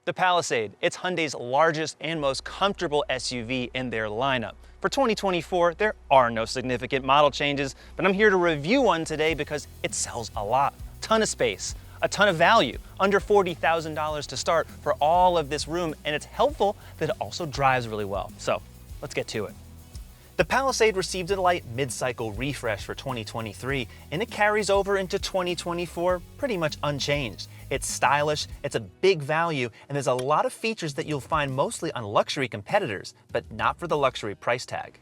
The Palisade, it's Hyundai's largest and most comfortable SUV in their lineup. For 2024, there are no significant model changes, but I'm here to review one today because it sells a lot. Ton of space, a ton of value, under $40,000 to start for all of this room, and it's helpful that it also drives really well. So let's get to it. The Palisade received a light mid-cycle refresh for 2023, and it carries over into 2024 pretty much unchanged. It's stylish, it's a big value, and there's a lot of features that you'll find mostly on luxury competitors, but not for the luxury price tag.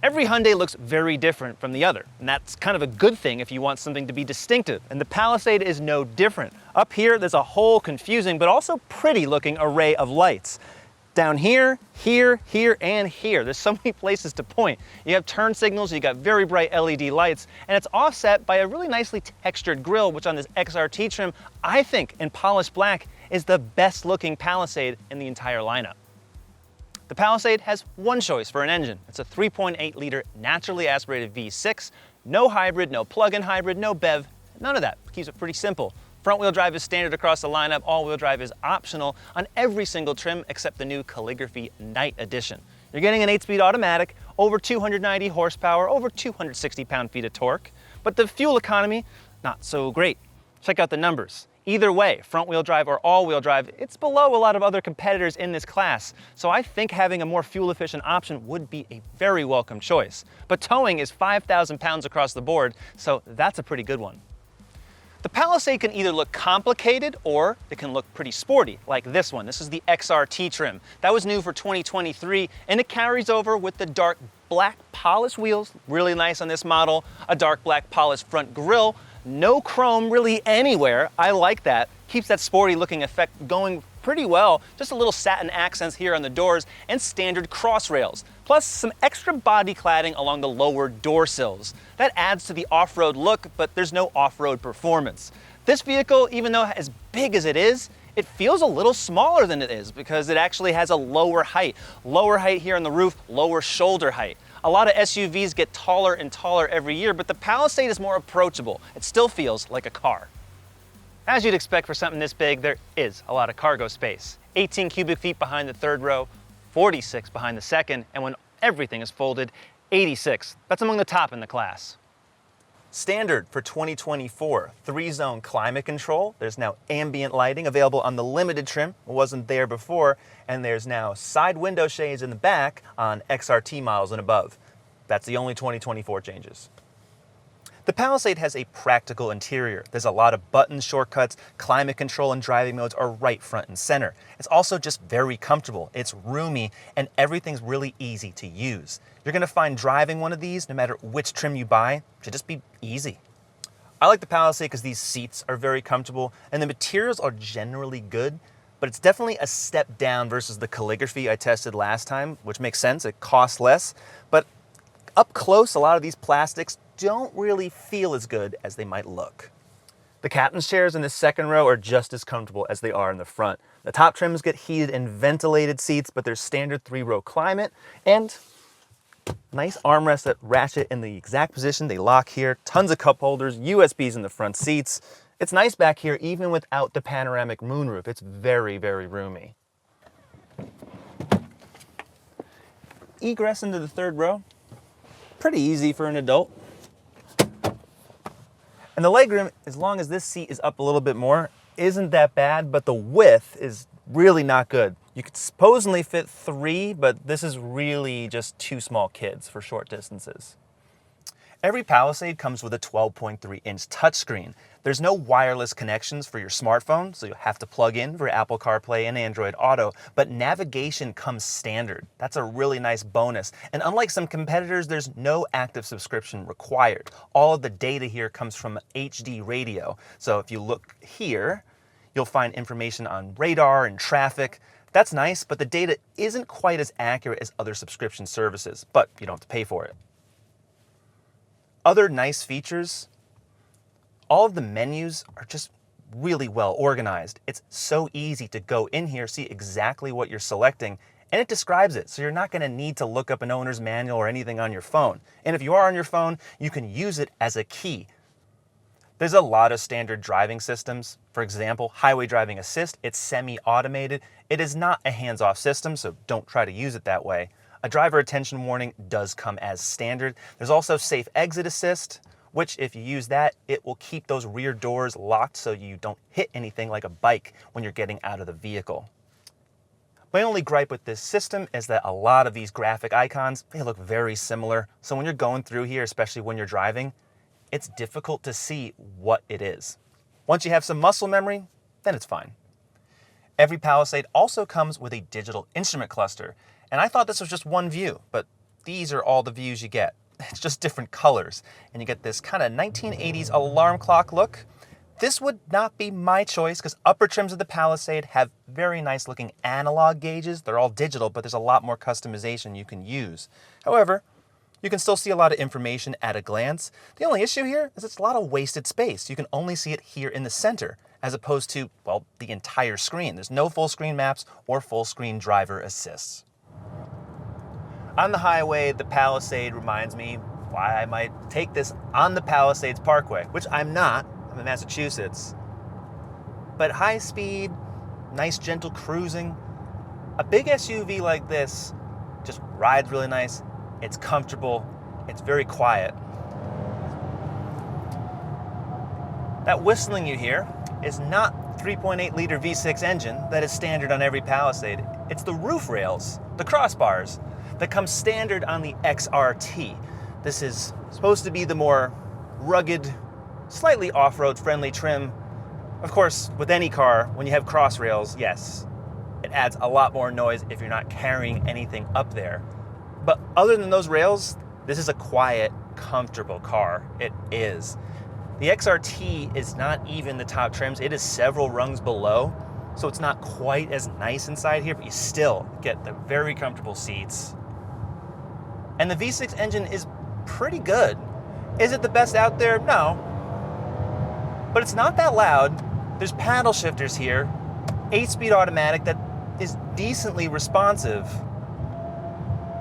Every Hyundai looks very different from the other, and that's kind of a good thing if you want something to be distinctive, and the Palisade is no different. Up here, there's a whole confusing but also pretty looking array of lights. Down here, here, and here. There's so many places to point. You have turn signals, you got very bright LED lights, and it's offset by a really nicely textured grille, which on this XRT trim, I think in polished black, is the best looking Palisade in the entire lineup. The Palisade has one choice for an engine. It's a 3.8 liter naturally aspirated V6, no hybrid, no plug-in hybrid, no BEV, none of that. Keeps it pretty simple. Front-wheel drive is standard across the lineup. All-wheel drive is optional on every single trim except the new Calligraphy Night Edition. You're getting an 8-speed automatic, over 290 horsepower, over 260 pound-feet of torque, but the fuel economy, not so great. Check out the numbers. Either way, front-wheel drive or all-wheel drive, it's below a lot of other competitors in this class, so I think having a more fuel-efficient option would be a very welcome choice. But towing is 5,000 pounds across the board, so that's a pretty good one. The Palisade can either look complicated or it can look pretty sporty, like this one. This is the XRT trim. That was new for 2023, and it carries over with the dark black polished wheels, really nice on this model, a dark black polished front grille, no chrome really anywhere. I like that. Keeps that sporty looking effect going pretty well. Just a little satin accents here on the doors and standard cross rails, plus some extra body cladding along the lower door sills. That adds to the off-road look, but there's no off-road performance. This vehicle, even though as big as it is, it feels a little smaller than it is because it actually has a lower height. Lower height here on the roof, lower shoulder height. A lot of SUVs get taller and taller every year, but the Palisade is more approachable. It still feels like a car. As you'd expect for something this big, there is a lot of cargo space. 18 cubic feet behind the third row, 46 behind the second, and when everything is folded, 86. That's among the top in the class. Standard for 2024, 3-zone climate control. There's now ambient lighting available on the limited trim. It wasn't there before, and there's now side window shades in the back on XRT models and above. That's the only 2024 changes. The Palisade has a practical interior. There's a lot of buttons, shortcuts, climate control and driving modes are right front and center. It's also just very comfortable. It's roomy and everything's really easy to use. You're gonna find driving one of these, no matter which trim you buy, should just be easy. I like the Palisade because these seats are very comfortable and the materials are generally good, but it's definitely a step down versus the Calligraphy I tested last time, which makes sense, it costs less, but up close, a lot of these plastics don't really feel as good as they might look. The captain's chairs in the second row are just as comfortable as they are in the front. The top trims get heated and ventilated seats, but there's standard 3-row climate and nice armrests that ratchet in the exact position they lock here. Tons of cup holders, USBs in the front seats. It's nice back here even without the panoramic moonroof. It's very, very roomy. Egress into the third row, pretty easy for an adult. And the legroom, as long as this seat is up a little bit more, isn't that bad, but the width is really not good. You could supposedly fit 3, but this is really just 2 small kids for short distances. Every Palisade comes with a 12.3-inch touchscreen. There's no wireless connections for your smartphone, so you'll have to plug in for Apple CarPlay and Android Auto, but navigation comes standard. That's a really nice bonus. And unlike some competitors, there's no active subscription required. All of the data here comes from HD radio. So if you look here, you'll find information on radar and traffic. That's nice, but the data isn't quite as accurate as other subscription services, but you don't have to pay for it. Other nice features, all of the menus are just really well organized. It's so easy to go in here, see exactly what you're selecting, and it describes it, so you're not gonna need to look up an owner's manual or anything on your phone. And if you are on your phone, you can use it as a key. There's a lot of standard driving systems. For example, highway driving assist, it's semi-automated. It is not a hands-off system, so don't try to use it that way. A driver attention warning does come as standard. There's also safe exit assist, which if you use that, it will keep those rear doors locked so you don't hit anything like a bike when you're getting out of the vehicle. My only gripe with this system is that a lot of these graphic icons, they look very similar. So when you're going through here, especially when you're driving, it's difficult to see what it is. Once you have some muscle memory, then it's fine. Every Palisade also comes with a digital instrument cluster. And I thought this was just one view, but these are all the views you get. It's just different colors. And you get this kind of 1980s alarm clock look. This would not be my choice because upper trims of the Palisade have very nice looking analog gauges. They're all digital, but there's a lot more customization you can use. However, you can still see a lot of information at a glance. The only issue here is it's a lot of wasted space. You can only see it here in the center, as opposed to, well, the entire screen. There's no full screen maps or full screen driver assists. On the highway, the Palisade reminds me why I might take this on the Palisades Parkway, which I'm not. I'm in Massachusetts. But high speed, nice gentle cruising. A big SUV like this just rides really nice. It's comfortable, it's very quiet. That whistling you hear is not 3.8 liter V6 engine that is standard on every Palisade. It's the roof rails, the crossbars, that come standard on the XRT. This is supposed to be the more rugged, slightly off-road friendly trim. Of course, with any car, when you have cross rails, yes, it adds a lot more noise if you're not carrying anything up there. But other than those rails, this is a quiet, comfortable car. It is. The XRT is not even the top trims. It is several rungs below, so it's not quite as nice inside here, but you still get the very comfortable seats. And the V6 engine is pretty good. Is it the best out there? No. But it's not that loud. There's paddle shifters here, 8-speed automatic that is decently responsive.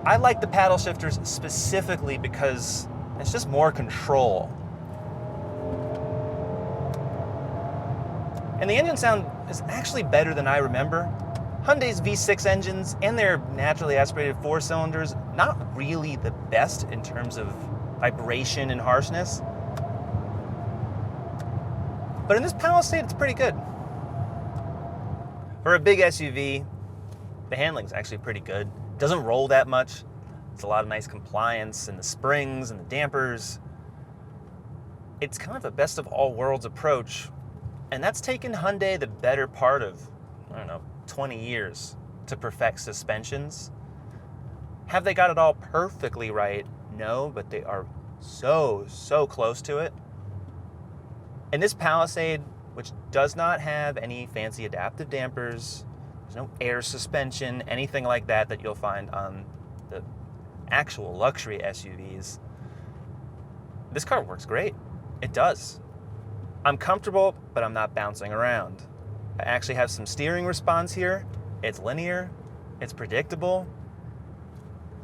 I like the paddle shifters specifically because it's just more control. And the engine sound is actually better than I remember. Hyundai's V6 engines and their naturally aspirated 4 cylinders, not really the best in terms of vibration and harshness. But in this Palisade, it's pretty good. For a big SUV, the handling's actually pretty good. It doesn't roll that much. It's a lot of nice compliance and the springs and the dampers. It's kind of a best of all worlds approach. And that's taken Hyundai the better part of, 20 years to perfect suspensions. Have they got it all perfectly right? No, but they are so close to it. And this Palisade, which does not have any fancy adaptive dampers, there's no air suspension, anything like that that you'll find on the actual luxury SUVs. This car works great. It does. I'm comfortable, but I'm not bouncing around. I actually have some steering response here. It's linear, it's predictable.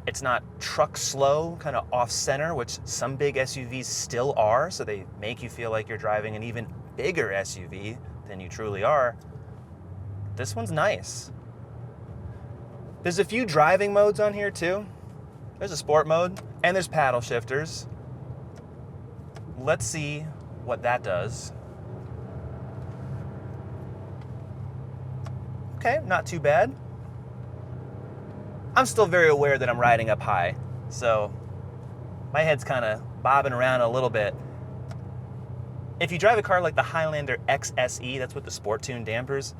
It's not truck slow, kind of off center, which some big SUVs still are, so they make you feel like you're driving an even bigger SUV than you truly are. This one's nice. There's a few driving modes on here too. There's a sport mode, and there's paddle shifters. Let's see what that does. Okay, not too bad. I'm still very aware that I'm riding up high, so my head's kind of bobbing around a little bit. If you drive a car like the Highlander XSE, that's with the Sport Tune dampers,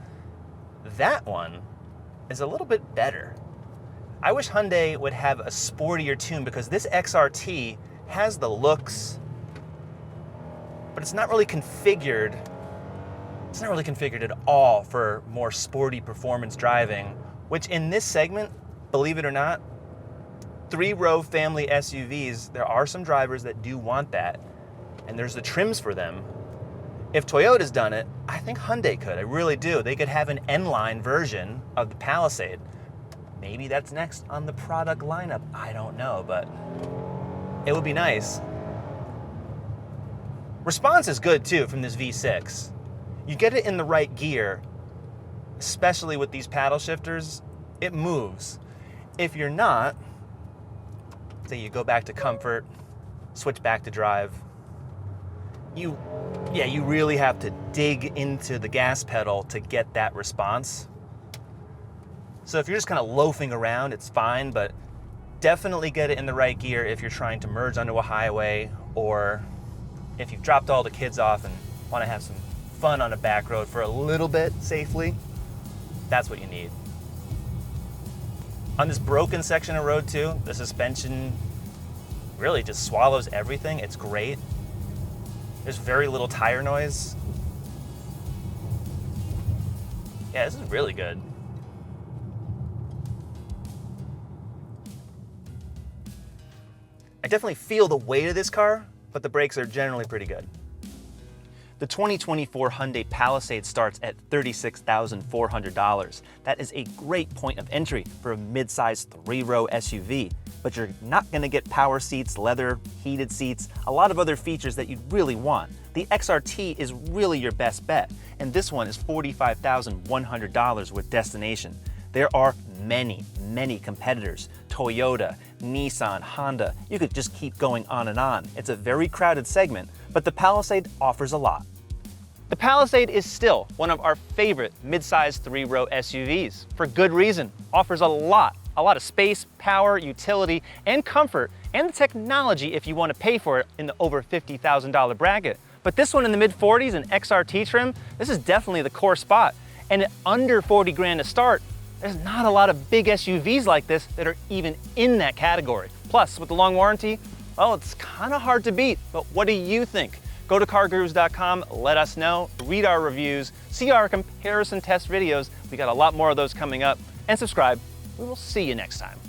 that one is a little bit better. I wish Hyundai would have a sportier tune because this XRT has the looks, but it's not really configured. It's not really configured at all for more sporty performance driving, which in this segment, believe it or not, 3-row family SUVs, there are some drivers that do want that, and there's the trims for them. If Toyota's done it, I think Hyundai could. I really do. They could have an N-line version of the Palisade. Maybe that's next on the product lineup. I don't know, but it would be nice. Response is good too from this V6. You get it in the right gear, especially with these paddle shifters, it moves. If you're not, say you go back to comfort, switch back to drive, you really have to dig into the gas pedal to get that response. So if you're just kind of loafing around, it's fine, but definitely get it in the right gear if you're trying to merge onto a highway, or if you've dropped all the kids off and want to have some fun on a back road for a little bit safely. That's what you need. On this broken section of road too, the suspension really just swallows everything. It's great. There's very little tire noise. Yeah, this is really good. I definitely feel the weight of this car, but the brakes are generally pretty good. The 2024 Hyundai Palisade starts at $36,400. That is a great point of entry for a mid-size 3-row SUV, but you're not gonna get power seats, leather, heated seats, a lot of other features that you'd really want. The XRT is really your best bet, and this one is $45,100 with destination. There are many, many competitors. Toyota, Nissan, Honda, you could just keep going on and on. It's a very crowded segment, but the Palisade offers a lot. The Palisade is still one of our favorite mid-size 3-row SUVs, for good reason. Offers a lot of space, power, utility, and comfort, and the technology if you want to pay for it in the over $50,000 bracket. But this one in the mid-40s and XRT trim, this is definitely the core spot. And at under 40 grand to start, there's not a lot of big SUVs like this that are even in that category. Plus, with the long warranty, well, it's kind of hard to beat, but what do you think? Go to CarGurus.com, let us know, read our reviews, see our comparison test videos. We got a lot more of those coming up, and subscribe. We will see you next time.